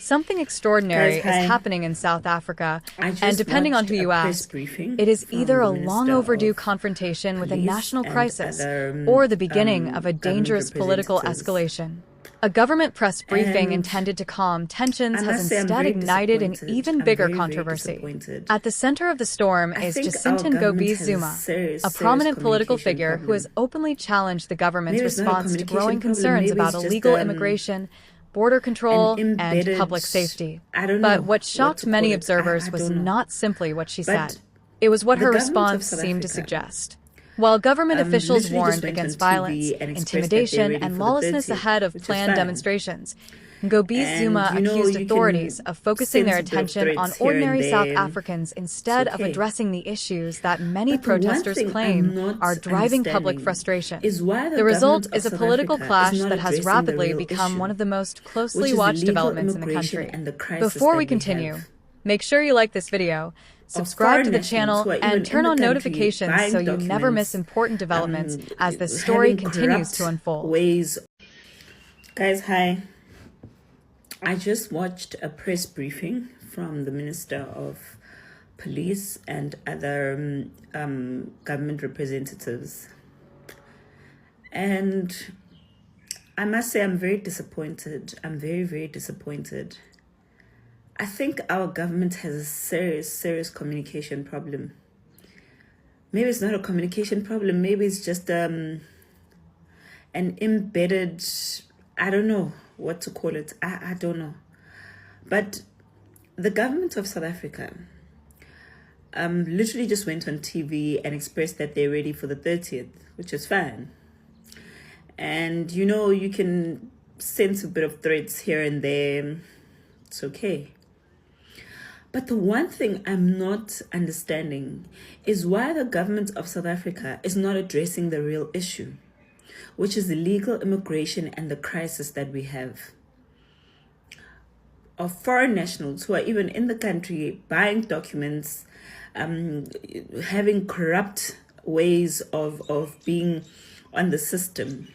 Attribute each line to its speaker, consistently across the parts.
Speaker 1: Something extraordinary
Speaker 2: Guys, hi.
Speaker 1: is happening in South Africa,
Speaker 2: I just
Speaker 1: and depending on
Speaker 2: watched
Speaker 1: who
Speaker 2: a
Speaker 1: you
Speaker 2: press
Speaker 1: ask,
Speaker 2: briefing
Speaker 1: it is
Speaker 2: from
Speaker 1: either
Speaker 2: the
Speaker 1: a long
Speaker 2: Minister
Speaker 1: overdue
Speaker 2: of
Speaker 1: confrontation with a
Speaker 2: Police
Speaker 1: national
Speaker 2: and
Speaker 1: crisis
Speaker 2: other
Speaker 1: or the beginning of a
Speaker 2: government
Speaker 1: dangerous political
Speaker 2: representatives.
Speaker 1: escalation. A government press briefing
Speaker 2: And
Speaker 1: intended to calm tensions
Speaker 2: I
Speaker 1: has
Speaker 2: must say, I'm
Speaker 1: instead
Speaker 2: very
Speaker 1: ignited an
Speaker 2: disappointed.
Speaker 1: even
Speaker 2: I'm
Speaker 1: bigger
Speaker 2: very, very
Speaker 1: controversy.
Speaker 2: disappointed.
Speaker 1: At the center of the storm
Speaker 2: I
Speaker 1: is
Speaker 2: think our
Speaker 1: Jacinta
Speaker 2: government has a
Speaker 1: Ngobese-Zuma,
Speaker 2: serious,
Speaker 1: a
Speaker 2: serious
Speaker 1: prominent political
Speaker 2: communication
Speaker 1: figure who has
Speaker 2: problem.
Speaker 1: openly challenged the government's
Speaker 2: Maybe it's not a
Speaker 1: response to growing
Speaker 2: communication problem.
Speaker 1: concerns
Speaker 2: Maybe
Speaker 1: about
Speaker 2: it's just
Speaker 1: illegal immigration, border
Speaker 2: an
Speaker 1: control, and
Speaker 2: embedded,
Speaker 1: public safety.
Speaker 2: I don't
Speaker 1: But
Speaker 2: know
Speaker 1: what
Speaker 2: what
Speaker 1: shocked
Speaker 2: to call
Speaker 1: many
Speaker 2: it. I
Speaker 1: observers was
Speaker 2: don't know.
Speaker 1: not simply what she
Speaker 2: But
Speaker 1: said. It was what
Speaker 2: the
Speaker 1: her
Speaker 2: government of
Speaker 1: response
Speaker 2: South
Speaker 1: seemed to
Speaker 2: Africa
Speaker 1: suggest. While government officials
Speaker 2: literally just
Speaker 1: warned
Speaker 2: went on
Speaker 1: against violence,
Speaker 2: TV and expressed that they're
Speaker 1: intimidation,
Speaker 2: ready
Speaker 1: and
Speaker 2: for the
Speaker 1: lawlessness
Speaker 2: 30th,
Speaker 1: ahead of
Speaker 2: which is
Speaker 1: planned
Speaker 2: fine.
Speaker 1: demonstrations,
Speaker 2: And,
Speaker 1: Ngobese-Zuma
Speaker 2: you know,
Speaker 1: accused
Speaker 2: you
Speaker 1: authorities
Speaker 2: can
Speaker 1: of focusing their
Speaker 2: sense a bit of
Speaker 1: attention on
Speaker 2: threats here and
Speaker 1: ordinary South
Speaker 2: there.
Speaker 1: Africans
Speaker 2: It's
Speaker 1: instead of
Speaker 2: okay.
Speaker 1: addressing the issues that many
Speaker 2: But the one
Speaker 1: protesters
Speaker 2: thing I'm
Speaker 1: claim
Speaker 2: not
Speaker 1: are driving public
Speaker 2: understanding
Speaker 1: frustration.
Speaker 2: is why the
Speaker 1: The result
Speaker 2: government of
Speaker 1: is a
Speaker 2: South
Speaker 1: political
Speaker 2: Africa is
Speaker 1: clash
Speaker 2: not
Speaker 1: that has
Speaker 2: addressing the
Speaker 1: rapidly
Speaker 2: real
Speaker 1: become
Speaker 2: issue,
Speaker 1: one of the most
Speaker 2: which
Speaker 1: closely
Speaker 2: is
Speaker 1: watched
Speaker 2: illegal
Speaker 1: developments in the
Speaker 2: immigration
Speaker 1: country.
Speaker 2: and the crisis
Speaker 1: Before
Speaker 2: that
Speaker 1: we
Speaker 2: we
Speaker 1: continue,
Speaker 2: have
Speaker 1: make sure you like this video,
Speaker 2: of
Speaker 1: subscribe
Speaker 2: foreign
Speaker 1: to the
Speaker 2: nationals
Speaker 1: channel,
Speaker 2: who are even
Speaker 1: and
Speaker 2: in
Speaker 1: turn
Speaker 2: the
Speaker 1: on
Speaker 2: country
Speaker 1: notifications so
Speaker 2: buying
Speaker 1: you never miss
Speaker 2: documents,
Speaker 1: important developments as this story
Speaker 2: having
Speaker 1: continues to
Speaker 2: corrupt
Speaker 1: unfold.
Speaker 2: ways. Guys, hi. I just watched a press briefing from the Minister of Police and other government representatives. And I must say, I'm very disappointed. I'm very, very disappointed. I think our government has a serious, serious communication problem. Maybe it's not a communication problem. Maybe it's just an embedded, I don't know what to call it. I don't know. But the government of South Africa literally just went on TV and expressed that they're ready for the 30th, which is fine. And, you know, you can sense a bit of threats here and there. It's okay. But the one thing I'm not understanding is why the government of South Africa is not addressing the real issue, which is illegal immigration and the crisis that we have of foreign nationals who are even in the country buying documents, having corrupt ways of being on the system,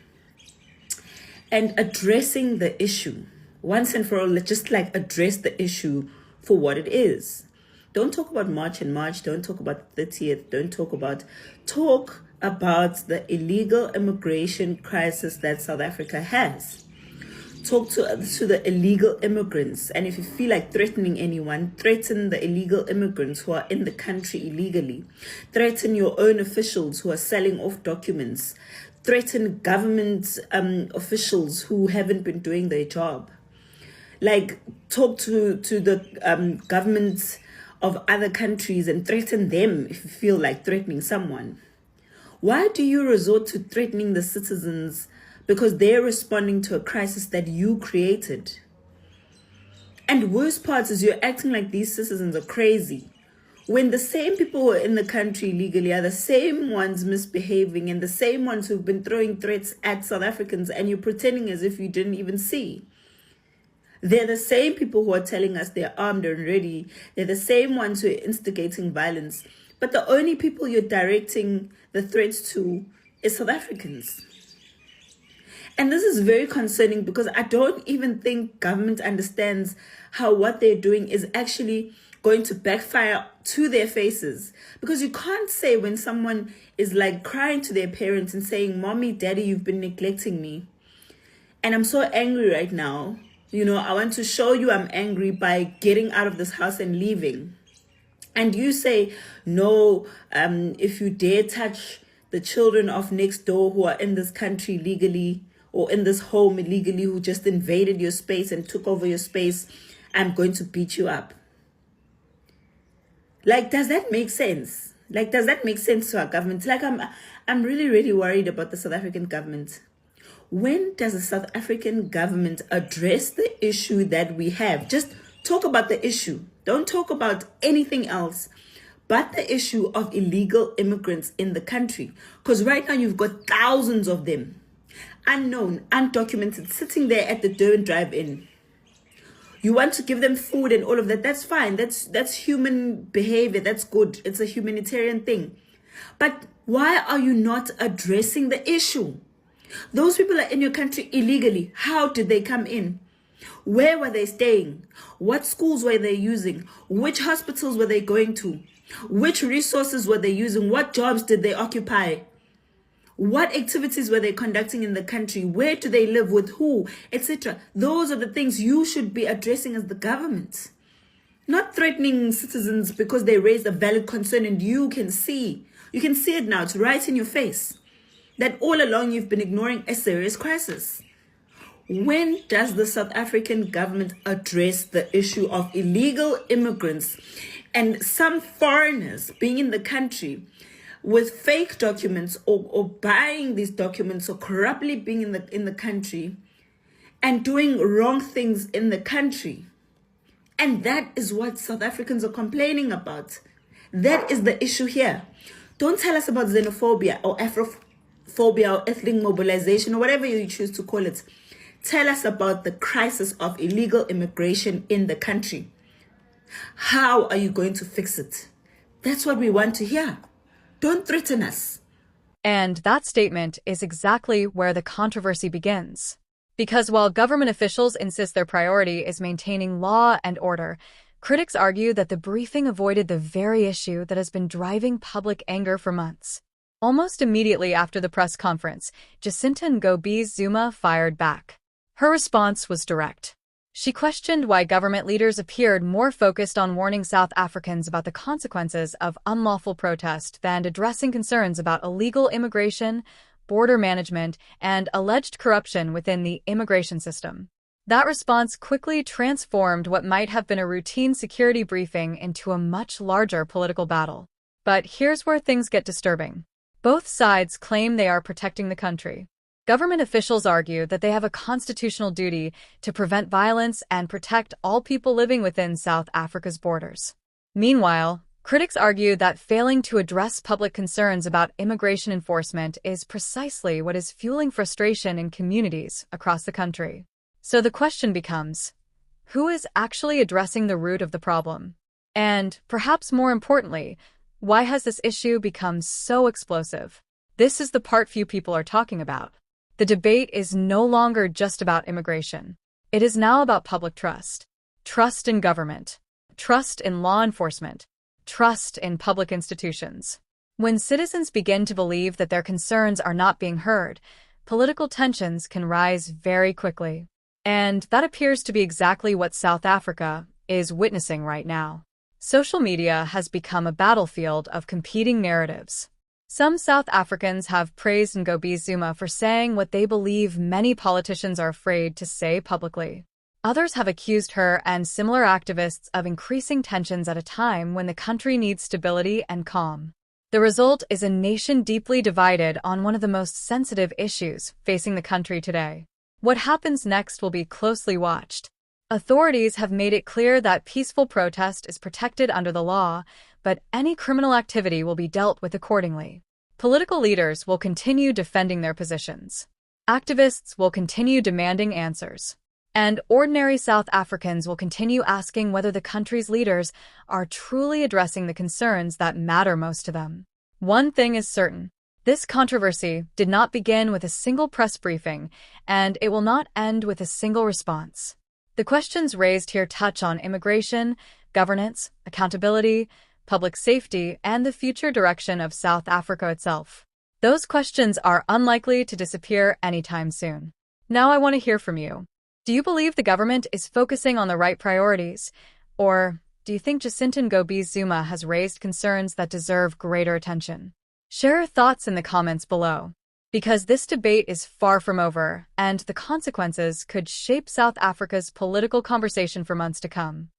Speaker 2: and addressing the issue once and for all. Let's just address the issue for what it is. Don't talk about March and March. Don't talk about the 30th. Talk about the illegal immigration crisis that South Africa has. Talk to the illegal immigrants. And if you feel like threatening anyone, threaten the illegal immigrants who are in the country illegally. Threaten your own officials who are selling off documents. Threaten government officials who haven't been doing their job. Talk to the governments of other countries and threaten them if you feel like threatening someone. Why do you resort to threatening the citizens because they're responding to a crisis that you created? And worst part is you're acting like these citizens are crazy, when the same people who are in the country illegally are the same ones misbehaving and the same ones who've been throwing threats at South Africans, and you're pretending as if you didn't even see. They're the same people who are telling us they're armed and ready. They're the same ones who are instigating violence. But the only people you're directing the threats to is South Africans. And this is very concerning because I don't even think government understands how what they're doing is actually going to backfire to their faces. Because you can't say when someone is crying to their parents and saying, "Mommy, Daddy, you've been neglecting me. And I'm so angry right now. You know, I want to show you I'm angry by getting out of this house and leaving." And you say, "No, if you dare touch the children of next door who are in this country legally or in this home illegally, who just invaded your space and took over your space, I'm going to beat you up." Does that make sense? Does that make sense to our government? I'm really, really worried about the South African government. When does the South African government address the issue that we have? Just talk about the issue. Don't talk about anything else but the issue of illegal immigrants in the country. Because right now you've got thousands of them, unknown, undocumented, sitting there at the Durban drive-in. You want to give them food and all of that. That's fine. That's human behavior. That's good. It's a humanitarian thing. But why are you not addressing the issue? Those people are in your country illegally. How did they come in? Where were they staying? What schools were they using? Which hospitals were they going to? Which resources were they using? What jobs did they occupy? What activities were they conducting in the country? Where do they live? With who? Etc. Those are the things you should be addressing as the government. Not threatening citizens because they raised a valid concern and you can see it now, it's right in your face, that all along you've been ignoring a serious crisis. When does the South African government address the issue of illegal immigrants and some foreigners being in the country with fake documents or buying these documents or corruptly being in the country and doing wrong things in the country? And that is what South Africans are complaining about. That is the issue here. Don't tell us about xenophobia or Afrophobia or ethnic mobilization or whatever you choose to call it. Tell us about the crisis of illegal immigration in the country. How are you going to fix it? That's what we want to hear. Don't threaten us.
Speaker 1: And that statement is exactly where the controversy begins. Because while government officials insist their priority is maintaining law and order, critics argue that the briefing avoided the very issue that has been driving public anger for months. Almost immediately after the press conference, Jacinta Ngobese-Zuma fired back. Her response was direct. She questioned why government leaders appeared more focused on warning South Africans about the consequences of unlawful protest than addressing concerns about illegal immigration, border management, and alleged corruption within the immigration system. That response quickly transformed what might have been a routine security briefing into a much larger political battle. But here's where things get disturbing. Both sides claim they are protecting the country. Government officials argue that they have a constitutional duty to prevent violence and protect all people living within South Africa's borders. Meanwhile, critics argue that failing to address public concerns about immigration enforcement is precisely what is fueling frustration in communities across the country. So the question becomes, who is actually addressing the root of the problem? And, perhaps more importantly, why has this issue become so explosive? This is the part few people are talking about. The debate is no longer just about immigration. It is now about public trust. Trust in government. Trust in law enforcement. Trust in public institutions. When citizens begin to believe that their concerns are not being heard, political tensions can rise very quickly. And that appears to be exactly what South Africa is witnessing right now. Social media has become a battlefield of competing narratives. Some South Africans have praised Ngobese-Zuma for saying what they believe many politicians are afraid to say publicly. Others have accused her and similar activists of increasing tensions at a time when the country needs stability and calm. The result is a nation deeply divided on one of the most sensitive issues facing the country today. What happens next will be closely watched. Authorities have made it clear that peaceful protest is protected under the law, but any criminal activity will be dealt with accordingly. Political leaders will continue defending their positions. Activists will continue demanding answers. And ordinary South Africans will continue asking whether the country's leaders are truly addressing the concerns that matter most to them. One thing is certain. This controversy did not begin with a single press briefing, and it will not end with a single response. The questions raised here touch on immigration, governance, accountability, public safety, and the future direction of South Africa itself. Those questions are unlikely to disappear anytime soon. Now I want to hear from you. Do you believe the government is focusing on the right priorities? Or do you think Jacinta Ngobese-Zuma has raised concerns that deserve greater attention? Share your thoughts in the comments below. Because this debate is far from over, and the consequences could shape South Africa's political conversation for months to come.